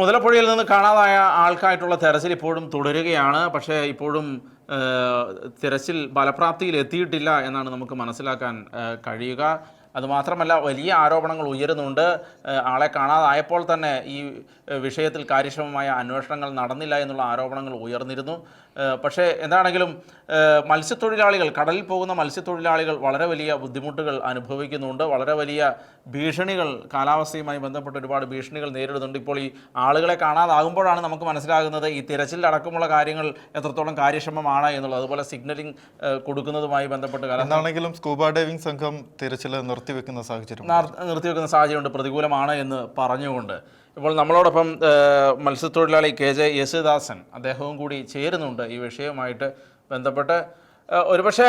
മുതലപ്പുഴയിൽ നിന്ന് കാണാതായ ആൾക്കായിട്ടുള്ള തെരച്ചിൽ ഇപ്പോഴും തുടരുകയാണ്. പക്ഷേ ഇപ്പോഴും തിരച്ചിൽ ഫലപ്രാപ്തിയിൽ എത്തിയിട്ടില്ല എന്നാണ് നമുക്ക് മനസ്സിലാക്കാൻ കഴിയുക. അതുമാത്രമല്ല, വലിയ ആരോപണങ്ങൾ ഉയരുന്നുണ്ട്. ആളെ കാണാതായപ്പോൾ തന്നെ ഈ വിഷയത്തിൽ കാര്യക്ഷമമായ അന്വേഷണങ്ങൾ നടന്നില്ല എന്നുള്ള ആരോപണങ്ങൾ ഉയർന്നിരുന്നു. പക്ഷേ എന്താണെങ്കിലും മത്സ്യത്തൊഴിലാളികൾ, കടലിൽ പോകുന്ന മത്സ്യത്തൊഴിലാളികൾ വളരെ വലിയ ബുദ്ധിമുട്ടുകൾ അനുഭവിക്കുന്നുണ്ട്. വളരെ വലിയ ഭീഷണികൾ, കാലാവസ്ഥയുമായി ബന്ധപ്പെട്ട് ഒരുപാട് ഭീഷണികൾ നേരിടുന്നുണ്ട്. ഇപ്പോൾ ഈ ആളുകളെ കാണാതാകുമ്പോഴാണ് നമുക്ക് മനസ്സിലാകുന്നത് ഈ തിരച്ചിലടക്കമുള്ള കാര്യങ്ങൾ എത്രത്തോളം കാര്യക്ഷമമാണ് എന്നുള്ളത്. അതുപോലെ സിഗ്നലിംഗ് കൊടുക്കുന്നതുമായി ബന്ധപ്പെട്ട് എന്താണെങ്കിലും സ്കൂബ ഡൈവിംഗ് സംഘം തിരച്ചിൽ നിർത്തിവെക്കുന്ന സാഹചര്യമുണ്ട്, പ്രതികൂലമാണ് എന്ന് പറഞ്ഞുകൊണ്ട്. ഇപ്പോൾ നമ്മളോടൊപ്പം മത്സ്യത്തൊഴിലാളി KJ യേശുദാസൻ, അദ്ദേഹവും കൂടി ചേരുന്നുണ്ട് ഈ വിഷയവുമായിട്ട് ബന്ധപ്പെട്ട്. ഒരുപക്ഷെ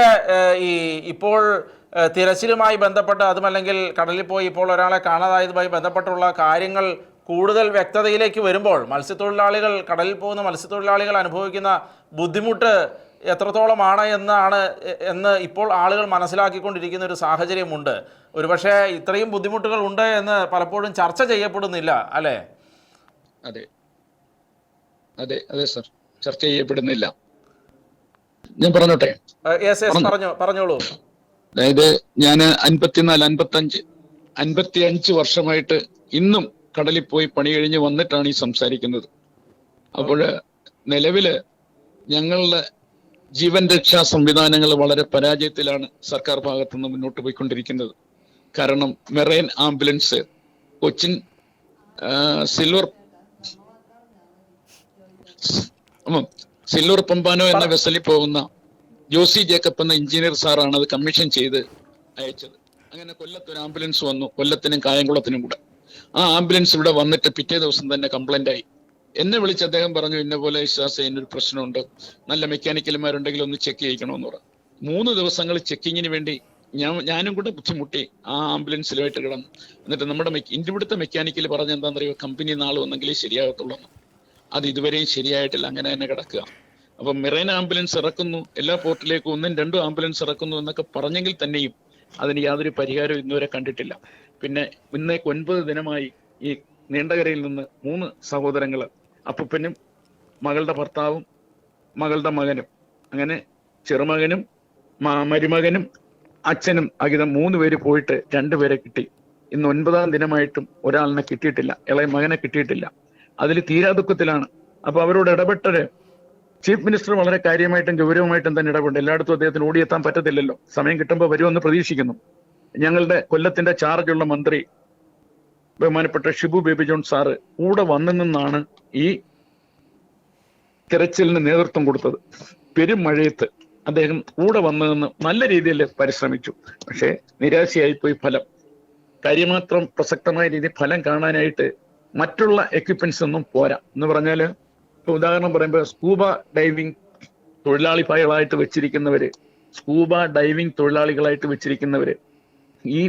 ഇപ്പോൾ തിരച്ചിലുമായി ബന്ധപ്പെട്ട്, അതുമല്ലെങ്കിൽ കടലിൽ പോയി ഇപ്പോൾ ഒരാളെ കാണാതായതുമായി ബന്ധപ്പെട്ടുള്ള കാര്യങ്ങൾ കൂടുതൽ വ്യക്തതയിലേക്ക് വരുമ്പോൾ മത്സ്യത്തൊഴിലാളികൾ, കടലിൽ പോകുന്ന മത്സ്യത്തൊഴിലാളികൾ അനുഭവിക്കുന്ന ബുദ്ധിമുട്ട് എത്രത്തോളമാണ് എന്ന് ഇപ്പോൾ ആളുകൾ മനസ്സിലാക്കിക്കൊണ്ടിരിക്കുന്ന ഒരു സാഹചര്യമുണ്ട്. ഒരുപക്ഷെ ഇത്രയും ബുദ്ധിമുട്ടുകൾ ഉണ്ട് എന്ന് പലപ്പോഴും ചർച്ച ചെയ്യപ്പെടുന്നില്ല, അല്ലേ? അതെ അതെ അതെ സർ, ചർച്ച ചെയ്യപ്പെടുന്നില്ല. ഞാൻ പറഞ്ഞോട്ടെ? പറഞ്ഞോളൂ. അതായത് ഞാൻ 55 വർഷമായിട്ട് ഇന്നും കടലിൽ പോയി പണി കഴിഞ്ഞ് വന്നിട്ടാണ് ഈ സംസാരിക്കുന്നത്. അപ്പോൾ നിലവില് ഞങ്ങളുടെ ജീവൻ രക്ഷാ സംവിധാനങ്ങൾ വളരെ പരാജയത്തിലാണ് സർക്കാർ ഭാഗത്തു നിന്ന് മുന്നോട്ട് പോയിക്കൊണ്ടിരിക്കുന്നത്. കാരണം മെറൈൻ ആംബുലൻസ് കൊച്ചിൻ സിൽവർ പമ്പാനോ എന്ന വെസലിൽ പോകുന്ന ജോസി ജേക്കബ് എന്ന എഞ്ചിനീയർ സാറാണ് അത് കമ്മീഷൻ ചെയ്ത് അയച്ചത്. അങ്ങനെ കൊല്ലത്തൊരു ആംബുലൻസ് വന്നു, കൊല്ലത്തിനും കായംകുളത്തിനും കൂടെ. ആ ആംബുലൻസ് ഇവിടെ വന്നിട്ട് പിറ്റേ ദിവസം തന്നെ കംപ്ലൈന്റ് ആയി. എന്നെ വിളിച്ച് അദ്ദേഹം പറഞ്ഞു, ഇന്ന പോലെ ഇതിനൊരു പ്രശ്നമുണ്ട്, നല്ല മെക്കാനിക്കൽമാരുണ്ടെങ്കിൽ ഒന്ന് ചെക്ക് ചെയ്യിക്കണമെന്ന് പറഞ്ഞു. 3 ദിവസങ്ങൾ ചെക്കിങ്ങിന് വേണ്ടി ഞാനും കൂടെ ബുദ്ധിമുട്ടി ആ ആംബുലൻസിലുമായിട്ട് കിടന്നു. എന്നിട്ട് നമ്മുടെ ഇവിടുത്തെ മെക്കാനിക്കൽ പറഞ്ഞ എന്താണെന്നറിയോ, കമ്പനി നാളെ വന്നെങ്കിലേ ശരിയാകത്തുള്ളൂ. അത് ഇതുവരെയും ശരിയായിട്ടില്ല, അങ്ങനെ തന്നെ കിടക്കുക. അപ്പം മെറൈൻ ആംബുലൻസ് ഇറക്കുന്നു, എല്ലാ പോർട്ടിലേക്കും 1ഉം 2ഉം ആംബുലൻസ് ഇറക്കുന്നു എന്നൊക്കെ പറഞ്ഞെങ്കിൽ തന്നെയും അതിന് യാതൊരു പരിഹാരവും ഇന്നുവരെ കണ്ടിട്ടില്ല. പിന്നെ ഇന്നേക്ക് 9 ദിനമായി ഈ നീണ്ടകരയിൽ നിന്ന് 3 സഹോദരങ്ങൾ, അപ്പൂപ്പനും മകളുടെ ഭർത്താവും മകളുടെ മകനും, അങ്ങനെ ചെറുമകനും മരുമകനും അച്ഛനും അകിതം 3 പേര് പോയിട്ട് 2 പേരെ കിട്ടി. ഇന്ന് 9ാം ദിനമായിട്ടും ഒരാളിനെ കിട്ടിയിട്ടില്ല, ഇളയ മകനെ കിട്ടിയിട്ടില്ല. അതിൽ തീരാ ദുഃഖത്തിലാണ്. അപ്പൊ അവരോട് ഇടപെട്ടത് ചീഫ് മിനിസ്റ്റർ വളരെ കാര്യമായിട്ടും ഗൗരവമായിട്ടും തന്നെ ഇടപെട്ട്. എല്ലായിടത്തും അദ്ദേഹത്തിന് ഓടിയെത്താൻ പറ്റത്തില്ലല്ലോ, സമയം കിട്ടുമ്പോൾ വരുമെന്ന് പ്രതീക്ഷിക്കുന്നു. ഞങ്ങളുടെ കൊല്ലത്തിന്റെ ചാർജുള്ള മന്ത്രി ബഹുമാനപ്പെട്ട ഷിബു ബേബി ജോൺ സാറ് കൂടെ വന്നു നിന്നാണ് ഈ തിരച്ചിലിന് നേതൃത്വം കൊടുത്തത്. പെരുമഴയത്ത് അദ്ദേഹം കൂടെ വന്നു നിന്ന് നല്ല രീതിയിൽ പരിശ്രമിച്ചു. പക്ഷേ നിരാശയായിപ്പോയി ഫലം. കാര്യമാത്രം പ്രസക്തമായ രീതിയിൽ ഫലം കാണാനായിട്ട് മറ്റുള്ള എക്യുപ്മെന്റ്സ് ഒന്നും പോരാ. എന്ന് പറഞ്ഞാല് ഇപ്പൊ ഉദാഹരണം പറയുമ്പോൾ സ്കൂബ ഡൈവിംഗ് തൊഴിലാളികളായിട്ട് വെച്ചിരിക്കുന്നവര് ഈ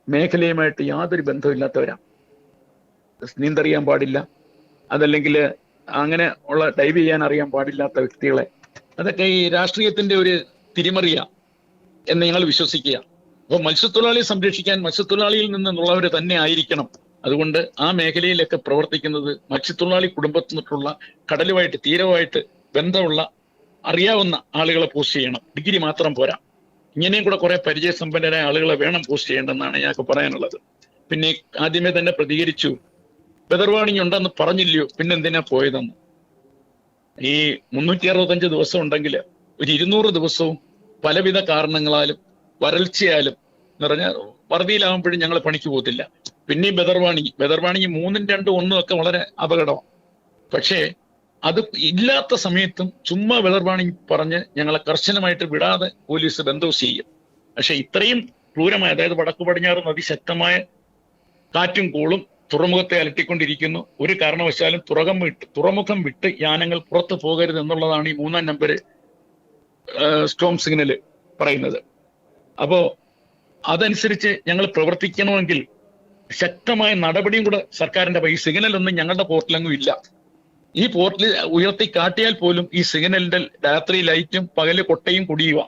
മേഖലയുമായിട്ട് യാതൊരു ബന്ധമില്ലാത്തവരാ. നീന്തറിയാൻ പാടില്ല, അതല്ലെങ്കിൽ അങ്ങനെ ഉള്ള ഡൈവ് ചെയ്യാൻ അറിയാൻ പാടില്ലാത്ത വ്യക്തികളെ, അതൊക്കെ ഈ രാഷ്ട്രീയത്തിന്റെ ഒരു തിരിമറിയ എന്ന് ഞങ്ങൾ വിശ്വസിക്കുക. അപ്പോൾ മത്സ്യത്തൊഴിലാളിയെ സംരക്ഷിക്കാൻ മത്സ്യത്തൊഴിലാളിയിൽ നിന്നുള്ളവർ തന്നെ ആയിരിക്കണം. അതുകൊണ്ട് ആ മേഖലയിലൊക്കെ പ്രവർത്തിക്കുന്നത് മത്സ്യത്തൊഴിലാളി കുടുംബത്തിൽ നിന്നുള്ള കടലുമായിട്ട് തീരമായിട്ട് ബന്ധമുള്ള അറിയാവുന്ന ആളുകളെ പോസ്റ്റ് ചെയ്യണം. ഡിഗ്രി മാത്രം പോരാ, ഇങ്ങനെയും കൂടെ കുറെ പരിചയസമ്പന്നരായ ആളുകളെ വേണം പോസ്റ്റ് ചെയ്യേണ്ടതെന്നാണ് ഞങ്ങൾക്ക് പറയാനുള്ളത്. പിന്നെ ആദ്യമേ തന്നെ പ്രതികരിച്ചു, ബദർവാണിങ് ഉണ്ടെന്ന് പറഞ്ഞില്ലയോ, പിന്നെന്തിനാ പോയതെന്ന്. ഈ 365 ദിവസം ഉണ്ടെങ്കിൽ ഒരു 200 ദിവസവും പലവിധ കാരണങ്ങളാലും വരൾച്ചയാലും പറഞ്ഞാൽ വറുതിയിലാകുമ്പോഴും ഞങ്ങൾ പണിക്ക് പോകത്തില്ല. പിന്നെ ബദർവാണിങ് 3ഉം 2ഉം 1ഉം ഒക്കെ വളരെ അപകടമാണ്. പക്ഷേ അത് ഇല്ലാത്ത സമയത്തും ചുമ്മാ ബദർവാണിങ് പറഞ്ഞ് ഞങ്ങളെ കർശനമായിട്ട് വിടാതെ പോലീസ് ബന്ദോബസ്ത് ചെയ്യും. പക്ഷെ ഇത്രയും ക്രൂരമായ, അതായത് വടക്കു പടിഞ്ഞാറ് നദി ശക്തമായ കാറ്റും കോളും തുറമുഖത്തെ അലട്ടിക്കൊണ്ടിരിക്കുന്നു. ഒരു കാരണവശാലും തുറമുഖം വിട്ട് യാനങ്ങൾ പുറത്തു പോകരുത് എന്നുള്ളതാണ് ഈ 3ാം നമ്പർ സ്റ്റോം സിഗ്നൽ പറയുന്നത്. അപ്പോ അതനുസരിച്ച് ഞങ്ങൾ പ്രവർത്തിക്കണമെങ്കിൽ ശക്തമായ നടപടിയും കൂടെ സർക്കാരിന്റെ ഈ സിഗ്നലൊന്നും ഞങ്ങളുടെ പോർട്ടിലൊന്നും ഇല്ല. ഈ പോർട്ടിൽ ഉയർത്തി കാട്ടിയാൽ പോലും ഈ സിഗ്നലിന്റെ രാത്രി ലൈറ്റും പകല് കൊട്ടയും കുടിയുക,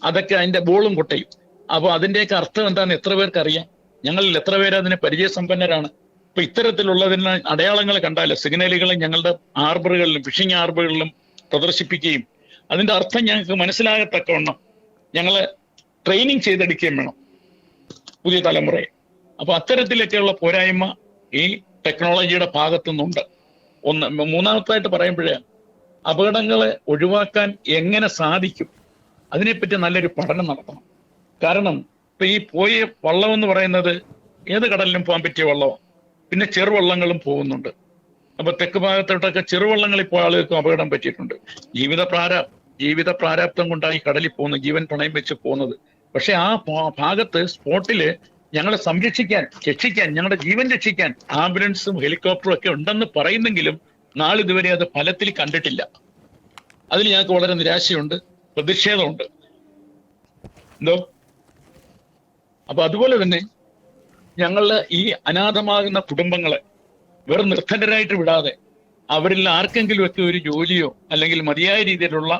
അതൊക്കെ അതിന്റെ ബോളും കൊട്ടയും. അപ്പൊ അതിന്റെയൊക്കെ അർത്ഥം എന്താണെന്ന് എത്ര പേർക്ക് അറിയാം? ഞങ്ങളിൽ എത്ര പേര് അതിന് പരിചയസമ്പന്നരാണ്? ഇപ്പൊ ഇത്തരത്തിലുള്ളതിന് അടയാളങ്ങൾ കണ്ടാൽ സിഗ്നലുകൾ ഞങ്ങളുടെ ഹാർബറുകളിലും ഫിഷിംഗ് ഹാർബറുകളിലും പ്രദർശിപ്പിക്കുകയും അതിന്റെ അർത്ഥം ഞങ്ങൾക്ക് മനസ്സിലാകത്തക്കവണ്ണം ഞങ്ങളെ ട്രെയിനിങ് ചെയ്തെടുക്കുകയും വേണം പുതിയ തലമുറയെ. അപ്പൊ അത്തരത്തിലൊക്കെയുള്ള പോരായ്മ ഈ ടെക്നോളജിയുടെ ഭാഗത്തു നിന്നുണ്ട്. മൂന്നാമത്തായിട്ട് പറയുമ്പോഴേ അപകടങ്ങളെ ഒഴിവാക്കാൻ എങ്ങനെ സാധിക്കും അതിനെപ്പറ്റി നല്ലൊരു പഠനം നടത്തണം. കാരണം ഇപ്പൊ ഈ പോയ വള്ളം എന്ന് പറയുന്നത് ഏത് കടലിലും പോകാൻ പറ്റിയ വള്ളമാണ്. പിന്നെ ചെറുവള്ളങ്ങളും പോകുന്നുണ്ട്. അപ്പൊ തെക്ക് ഭാഗത്തോട്ടൊക്കെ ചെറുവള്ളങ്ങളിൽ പോയ ആളുകൾക്കും അപകടം പറ്റിയിട്ടുണ്ട്. ജീവിത പ്രാരാബ്ദം കൊണ്ടാണ് ഈ കടലിൽ പോകുന്നത്, ജീവൻ പണയം വെച്ച് പോകുന്നത്. പക്ഷെ ആ ഭാഗത്ത് സ്പോട്ടില് ഞങ്ങളെ രക്ഷിക്കാൻ ഞങ്ങളുടെ ജീവൻ രക്ഷിക്കാൻ ആംബുലൻസും ഹെലികോപ്റ്ററും ഒക്കെ ഉണ്ടെന്ന് പറയുന്നെങ്കിലും നാളിതുവരെ അത് ഫലത്തിൽ കണ്ടിട്ടില്ല. അതിൽ ഞങ്ങൾക്ക് വളരെ നിരാശയുണ്ട്, പ്രതിഷേധമുണ്ട്. അപ്പൊ അതുപോലെ തന്നെ ഞങ്ങളുടെ ഈ അനാഥമാകുന്ന കുടുംബങ്ങളെ വെറും നിർദ്ധനരായിട്ട് വിടാതെ അവരിൽ ആർക്കെങ്കിലും ഒക്കെ ഒരു ജോലിയോ അല്ലെങ്കിൽ മതിയായ രീതിയിലുള്ള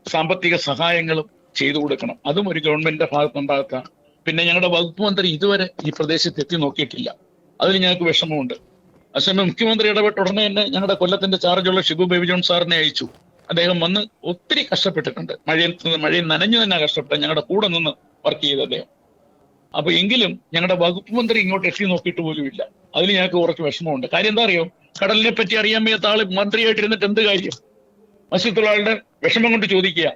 സാമ്പത്തിക സഹായങ്ങളും ചെയ്തു കൊടുക്കണം. അതും ഒരു ഗവൺമെന്റിന്റെ ഭാഗത്തുണ്ടാക്കാം. പിന്നെ ഞങ്ങളുടെ വകുപ്പ് മന്ത്രി ഇതുവരെ ഈ പ്രദേശത്ത് എത്തി നോക്കിയിട്ടില്ല. അതിൽ ഞങ്ങൾക്ക് വിഷമമുണ്ട്. അതേസമയം മുഖ്യമന്ത്രി ഇടപെട്ട ഉടനെ തന്നെ ഞങ്ങളുടെ കൊല്ലത്തിന്റെ ചാർജുള്ള ഷിബു ബേബി ജോൺ സാറിനെ അയച്ചു. അദ്ദേഹം വന്ന് ഒത്തിരി കഷ്ടപ്പെട്ടിട്ടുണ്ട്. മഴയിൽ നനഞ്ഞു തന്നെ കഷ്ടപ്പെട്ട ഞങ്ങളുടെ കൂടെ നിന്ന് വർക്ക് ചെയ്ത അദ്ദേഹം. അപ്പൊ എങ്കിലും ഞങ്ങളുടെ വകുപ്പ് മന്ത്രി ഇങ്ങോട്ട് എത്തി നോക്കിയിട്ട് പോലും ഇല്ല. അതിൽ ഞങ്ങൾക്ക് കുറച്ച് വിഷമമുണ്ട്. കാര്യം എന്താ അറിയോ, കടലിനെ പറ്റി അറിയാൻ വയ്യാത്ത ആള് മന്ത്രിയായിട്ടിരുന്നിട്ട് എന്ത് കാര്യം? മത്സ്യത്തൊഴിലാളികളുടെ വിഷമം കൊണ്ട് ചോദിക്കുക.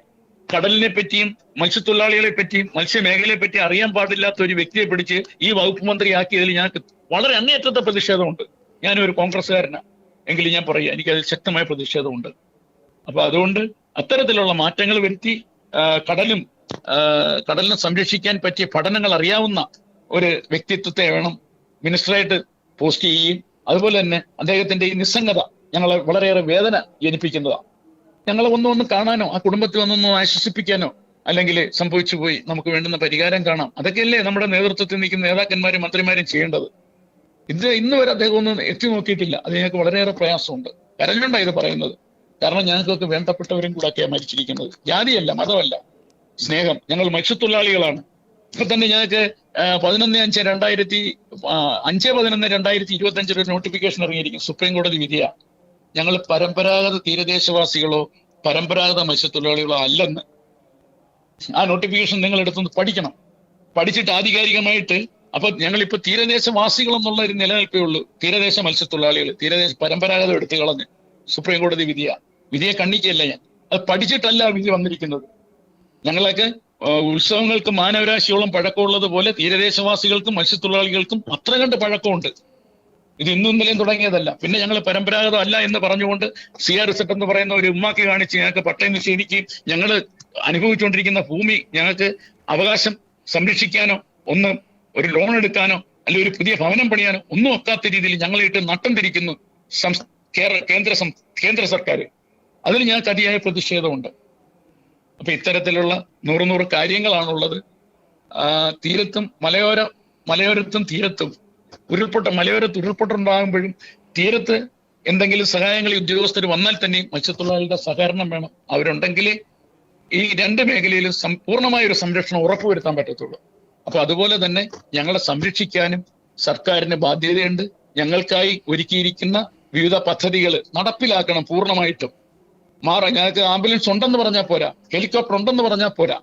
കടലിനെ പറ്റിയും മത്സ്യത്തൊഴിലാളികളെ പറ്റിയും മത്സ്യമേഖലയെ പറ്റി അറിയാൻ പാടില്ലാത്ത ഒരു വ്യക്തിയെ പിടിച്ച് ഈ വകുപ്പ് മന്ത്രിയാക്കിയതിൽ ഞങ്ങൾക്ക് വളരെ അങ്ങേയറ്റത്തെ പ്രതിഷേധമുണ്ട്. ഞാനൊരു കോൺഗ്രസ്സുകാരനാണ് എങ്കിലും ഞാൻ പറയുക, എനിക്കതിൽ ശക്തമായ പ്രതിഷേധമുണ്ട്. അപ്പൊ അതുകൊണ്ട് അത്തരത്തിലുള്ള മാറ്റങ്ങൾ വരുത്തി കടലിനെ സംരക്ഷിക്കാൻ പറ്റിയ പഠനങ്ങൾ അറിയാവുന്ന ഒരു വ്യക്തിത്വത്തെ വേണം മിനിസ്റ്ററായിട്ട് പോസ്റ്റ് ചെയ്യുകയും അതുപോലെ തന്നെ അദ്ദേഹത്തിന്റെ ഈ നിസ്സംഗത ഞങ്ങളെ വളരെയേറെ വേദന ജനിപ്പിക്കുന്നതാണ്. ഞങ്ങളെ ഒന്ന് കാണാനോ ആ കുടുംബത്തെ ഒന്നൊന്ന് ആശ്വസിപ്പിക്കാനോ അല്ലെങ്കിൽ സംഭവിച്ചു പോയി നമുക്ക് വേണ്ടുന്ന പരിഹാരം കാണാം, അതൊക്കെയല്ലേ നമ്മുടെ നേതൃത്വത്തിൽ നിൽക്കുന്ന നേതാക്കന്മാരും മന്ത്രിമാരും ചെയ്യേണ്ടത്. ഇന്ന് വരെ അദ്ദേഹം ഒന്നും എത്തി നോക്കിയിട്ടില്ല. അത് ഞങ്ങൾക്ക് വളരെയേറെ പ്രയാസമുണ്ട്. കരഞ്ഞുകൊണ്ടാണ് ഇത് പറയുന്നത്. കാരണം ഞങ്ങൾക്കൊക്കെ വേണ്ടപ്പെട്ടവരും കൂടെയൊക്കെയാണ് മരിച്ചിരിക്കുന്നത്. ജാതിയല്ല, മതമല്ല, സ്നേഹം. ഞങ്ങൾ മത്സ്യത്തൊഴിലാളികളാണ്. ഇപ്പൊ തന്നെ ഞങ്ങൾക്ക് 5/11/2025 ഒരു നോട്ടിഫിക്കേഷൻ ഇറങ്ങിയിരിക്കും. സുപ്രീം കോടതി വിധിയാ. ഞങ്ങൾ പരമ്പരാഗത തീരദേശവാസികളോ പരമ്പരാഗത മത്സ്യത്തൊഴിലാളികളോ അല്ലെന്ന്. ആ നോട്ടിഫിക്കേഷൻ നിങ്ങൾ എടുത്തൊന്ന് പഠിക്കണം. പഠിച്ചിട്ട് ആധികാരികമായിട്ട് അപ്പൊ ഞങ്ങളിപ്പോ തീരദേശവാസികൾ എന്നുള്ള ഒരു നിലനിൽപ്പേ ഉള്ളൂ. തീരദേശ മത്സ്യത്തൊഴിലാളികൾ, പരമ്പരാഗതം എടുത്തു കളഞ്ഞ് സുപ്രീം കോടതി വിധിയെ കണ്ണിക്കല്ല ഞാൻ. അത് പഠിച്ചിട്ടല്ല വിധി വന്നിരിക്കുന്നത്. ഞങ്ങളൊക്കെ ഉത്സവങ്ങൾക്ക് മാനവരാശിയോളം പഴക്കമുള്ളത് പോലെ തീരദേശവാസികൾക്കും മത്സ്യത്തൊഴിലാളികൾക്കും അത്ര കണ്ട് പഴക്കമുണ്ട്. ഇത് ഇന്നും ഇന്നലെയും തുടങ്ങിയതല്ല. പിന്നെ ഞങ്ങൾ പരമ്പരാഗതം അല്ല എന്ന് പറഞ്ഞുകൊണ്ട് CRZ എന്ന് പറയുന്ന ഒരു ഉമ്മാക്കി കാണിച്ച് ഞങ്ങൾക്ക് പട്ടയം നിഷേധിക്കുകയും ഞങ്ങൾ അനുഭവിച്ചുകൊണ്ടിരിക്കുന്ന ഭൂമി ഞങ്ങൾക്ക് അവകാശം സംരക്ഷിക്കാനോ ഒരു ലോൺ എടുക്കാനോ അല്ലെങ്കിൽ ഒരു പുതിയ ഭവനം പണിയാനോ ഒന്നും ഒക്കാത്ത രീതിയിൽ ഞങ്ങളിട്ട് നട്ടം തിരിക്കുന്നു കേന്ദ്ര സർക്കാർ. അതിൽ ഞങ്ങൾക്ക് അതിയായ പ്രതിഷേധമുണ്ട്. അപ്പൊ ഇത്തരത്തിലുള്ള 100 കാര്യങ്ങളാണുള്ളത്. തീരത്തും മലയോരത്തും തീരത്തും മലയോരത്ത് ഉരുൾപൊട്ടുണ്ടാകുമ്പോഴും തീരത്ത് എന്തെങ്കിലും സഹായങ്ങൾ ഉദ്യോഗസ്ഥർ വന്നാൽ തന്നെ മത്സ്യത്തൊഴിലാളികളുടെ സഹകരണം വേണം. അവരുണ്ടെങ്കിലേ ഈ രണ്ട് മേഖലയിലും പൂർണ്ണമായ ഒരു സംരക്ഷണം ഉറപ്പുവരുത്താൻ പറ്റത്തുള്ളൂ. അപ്പൊ അതുപോലെ തന്നെ ഞങ്ങളെ സംരക്ഷിക്കാനും സർക്കാരിന് ബാധ്യതയുണ്ട്. ഞങ്ങൾക്കായി ഒരുക്കിയിരിക്കുന്ന വിവിധ പദ്ധതികൾ നടപ്പിലാക്കണം പൂർണ്ണമായിട്ടും. ഞങ്ങൾക്ക് ആംബുലൻസ് ഉണ്ടെന്ന് പറഞ്ഞാൽ പോരാ, ഹെലികോപ്റ്റർ ഉണ്ടെന്ന് പറഞ്ഞാൽ പോരാ.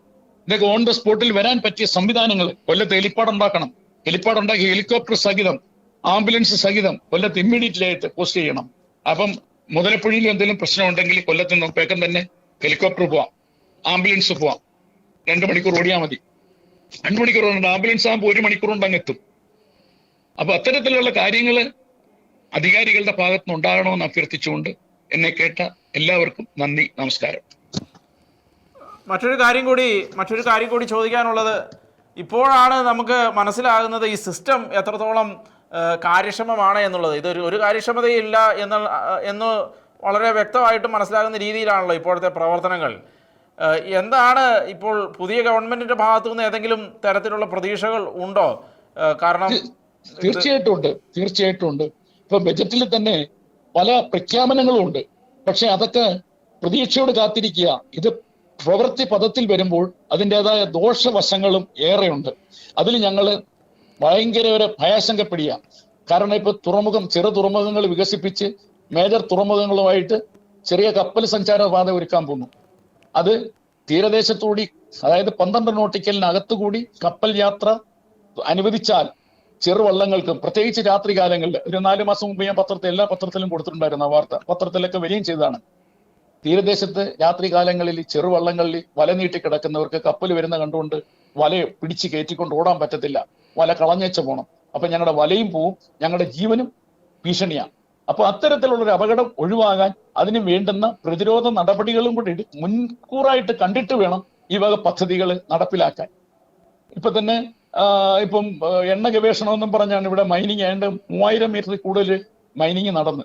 ഇതൊക്കെ ഓൺ ദ സ്പോട്ടിൽ വരാൻ പറ്റിയ സംവിധാനങ്ങൾ കൊല്ലത്ത് ഹെലിപ്പാഡ് ഉണ്ടാക്കണം. ഹെലിപ്പാഡ് ഉണ്ടാക്കി ഹെലികോപ്റ്റർ സഹിതം ആംബുലൻസ് സഹിതം കൊല്ലത്ത് ഇമ്മീഡിയറ്റ്ലി ആയിട്ട് പോസ്റ്റ് ചെയ്യണം. അപ്പം മുതലപ്പുഴയിൽ എന്തെങ്കിലും പ്രശ്നം ഉണ്ടെങ്കിൽ കൊല്ലത്ത് നിന്ന് വേഗം തന്നെ ഹെലികോപ്റ്റർ പോവാം, ആംബുലൻസ് പോവാം. 2 മണിക്കൂർ ഓടിയാൽ മതി. 2 മണിക്കൂർ കൊണ്ട് ആംബുലൻസ് ആകുമ്പോൾ 1 മണിക്കൂർ കൊണ്ട് അങ്ങ് എത്തും. അപ്പൊ അത്തരത്തിലുള്ള കാര്യങ്ങൾ അധികാരികളുടെ ഭാഗത്തുനിന്ന് ഉണ്ടാകണമെന്ന് അഭ്യർത്ഥിച്ചുകൊണ്ട് എന്നെ കേട്ട എല്ലാവർക്കും നന്ദി, നമസ്കാരം. മറ്റൊരു കാര്യം കൂടി ചോദിക്കാനുള്ളത്, ഇപ്പോഴാണ് നമുക്ക് മനസ്സിലാകുന്നത് ഈ സിസ്റ്റം എത്രത്തോളം കാര്യക്ഷമമാണ് എന്നുള്ളത്. ഒരു കാര്യക്ഷമതയില്ല എന്ന് വളരെ വ്യക്തമായിട്ട് മനസ്സിലാകുന്ന രീതിയിലാണല്ലോ ഇപ്പോഴത്തെ പ്രവർത്തനങ്ങൾ. എന്താണ് ഇപ്പോൾ പുതിയ ഗവൺമെന്റിന്റെ ഭാഗത്തു നിന്ന് ഏതെങ്കിലും തരത്തിലുള്ള പ്രതീക്ഷകൾ ഉണ്ടോ? കാരണം തീർച്ചയായിട്ടും ഉണ്ട്. ഇപ്പൊ ബജറ്റിൽ തന്നെ പല പ്രഖ്യാപനങ്ങളും ഉണ്ട്. പക്ഷെ അതൊക്കെ പ്രതീക്ഷയോട് കാത്തിരിക്കുക. ഇത് പ്രവൃത്തി പദത്തിൽ വരുമ്പോൾ അതിൻ്റെതായ ദോഷവശങ്ങളും ഏറെയുണ്ട്. അതിൽ ഞങ്ങൾ ഭയങ്കര ഭയാശങ്കപ്പെടുക. കാരണം ഇപ്പൊ ചെറു തുറമുഖങ്ങൾ വികസിപ്പിച്ച് മേജർ തുറമുഖങ്ങളുമായിട്ട് ചെറിയ കപ്പൽ സഞ്ചാര പാത ഒരുക്കാൻ പോകുന്നു. അത് തീരദേശത്തുകൂടി, അതായത് 12 നോട്ടിക്കലിനകത്തുകൂടി കപ്പൽ യാത്ര അനുവദിച്ചാൽ ചെറുവള്ളങ്ങൾക്കും, പ്രത്യേകിച്ച് രാത്രി കാലങ്ങളിൽ, ഒരു 4 മാസം മുമ്പ് ഞാൻ എല്ലാ പത്രത്തിലും കൊടുത്തിട്ടുണ്ടായിരുന്നു ആ വാർത്ത, പത്രത്തിലൊക്കെ വരികയും ചെയ്തതാണ്. തീരദേശത്ത് രാത്രി കാലങ്ങളിൽ ചെറുവള്ളങ്ങളിൽ വല നീട്ടി കിടക്കുന്നവർക്ക് കപ്പൽ വരുന്ന കണ്ടുകൊണ്ട് വലയെ പിടിച്ച് കയറ്റിക്കൊണ്ട് ഓടാൻ പറ്റത്തില്ല, വല കളഞ്ഞേച്ച് പോകണം. അപ്പൊ ഞങ്ങളുടെ വലയും പോവും, ഞങ്ങളുടെ ജീവനും ഭീഷണിയാണ്. അപ്പൊ അത്തരത്തിലുള്ളൊരു അപകടം ഒഴിവാകാൻ അതിന് വേണ്ടുന്ന പ്രതിരോധ നടപടികളും കൂടി മുൻകൂറായിട്ട് കണ്ടിട്ട് വേണം ഈ വക പദ്ധതികൾ നടപ്പിലാക്കാൻ. ഇപ്പൊ തന്നെ ഇപ്പം എണ്ണ ഗവേഷണമെന്നും പറഞ്ഞാണ് ഇവിടെ മൈനിങ് ആയതുകൊണ്ട് 3000 മീറ്ററിൽ കൂടുതൽ മൈനിങ് നടന്ന്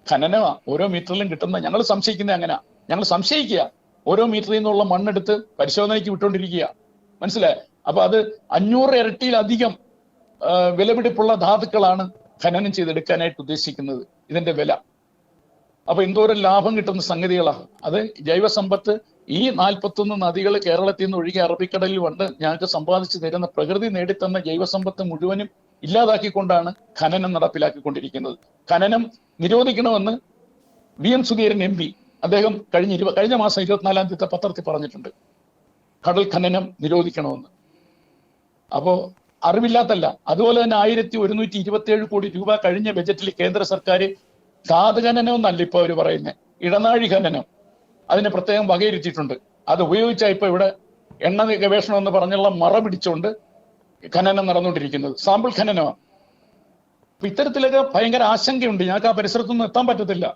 ഖനനമാ ഓരോ മീറ്ററിലും കിട്ടുന്ന. ഞങ്ങൾ സംശയിക്കുന്നത് അങ്ങനെ, ഞങ്ങൾ സംശയിക്കുക ഓരോ മീറ്ററിൽ നിന്നുള്ള മണ്ണെടുത്ത് പരിശോധനയ്ക്ക് വിട്ടുകൊണ്ടിരിക്കുക, മനസ്സിലായി. അപ്പൊ അത് 500 ഇരട്ടിയിലധികം വിലപിടിപ്പുള്ള ധാതുക്കളാണ് ഖനനം ചെയ്തെടുക്കാനായിട്ട് ഉദ്ദേശിക്കുന്നത്, ഇതിന്റെ വില. അപ്പൊ എന്തോരം ലാഭം കിട്ടുന്ന സംഗതികളാണ് അത്. ജൈവസമ്പത്ത് ഈ 41 നദികൾ കേരളത്തിൽ നിന്ന് ഒഴുകി അറബിക്കടലിൽ വന്ന് ഞങ്ങൾക്ക് സമ്പാദിച്ചു തരുന്ന, പ്രകൃതി നേടിത്തന്ന ജൈവസമ്പത്ത് മുഴുവനും ഇല്ലാതാക്കിക്കൊണ്ടാണ് ഖനനം നടപ്പിലാക്കിക്കൊണ്ടിരിക്കുന്നത്. ഖനനം നിരോധിക്കണമെന്ന് VM സുധീരൻ MP അദ്ദേഹം കഴിഞ്ഞ മാസം 24-ാം തീയതി പത്രത്തിൽ പറഞ്ഞിട്ടുണ്ട്, കടൽ ഖനനം നിരോധിക്കണമെന്ന്. അപ്പോ അറിവില്ലാത്തല്ല. അതുപോലെ തന്നെ 1127 കോടി രൂപ കഴിഞ്ഞ ബജറ്റിൽ കേന്ദ്ര സർക്കാർ ധാതു ഖനനം എന്നല്ല ഇപ്പൊ അവർ പറയുന്നത്, ഇടനാഴി ഖനനം, അതിനെ പ്രത്യേകം വകയിരുത്തിയിട്ടുണ്ട്. അത് ഉപയോഗിച്ചാൽ ഇപ്പൊ ഇവിടെ എണ്ണ ഗവേഷണം എന്ന് പറഞ്ഞുള്ള മറ പിടിച്ചുകൊണ്ട് ഖനനം നടന്നുകൊണ്ടിരിക്കുന്നത്, സാമ്പിൾ ഖനനമാണ്. അപ്പൊ ഇത്തരത്തിലൊക്കെ ഭയങ്കര ആശങ്കയുണ്ട്. ഞങ്ങൾക്ക് ആ പരിസരത്തൊന്നും എത്താൻ പറ്റത്തില്ല.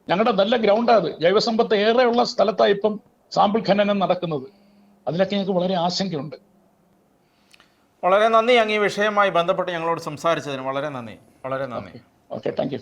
ഞങ്ങളുടെ നല്ല ഗ്രൗണ്ടാണ് അത്, ജൈവസമ്പത്ത് ഏറെയുള്ള സ്ഥലത്താണ് ഇപ്പം സാമ്പിൾ ഖനനം നടക്കുന്നത്. അതിലൊക്കെ ഞങ്ങൾക്ക് വളരെ ആശങ്കയുണ്ട്. വളരെ നന്ദി അങ്ങ് ഈ വിഷയവുമായി ബന്ധപ്പെട്ട് ഞങ്ങളോട് സംസാരിച്ചതിന്. വളരെ നന്ദി, വളരെ നന്ദി. Okay, thank you.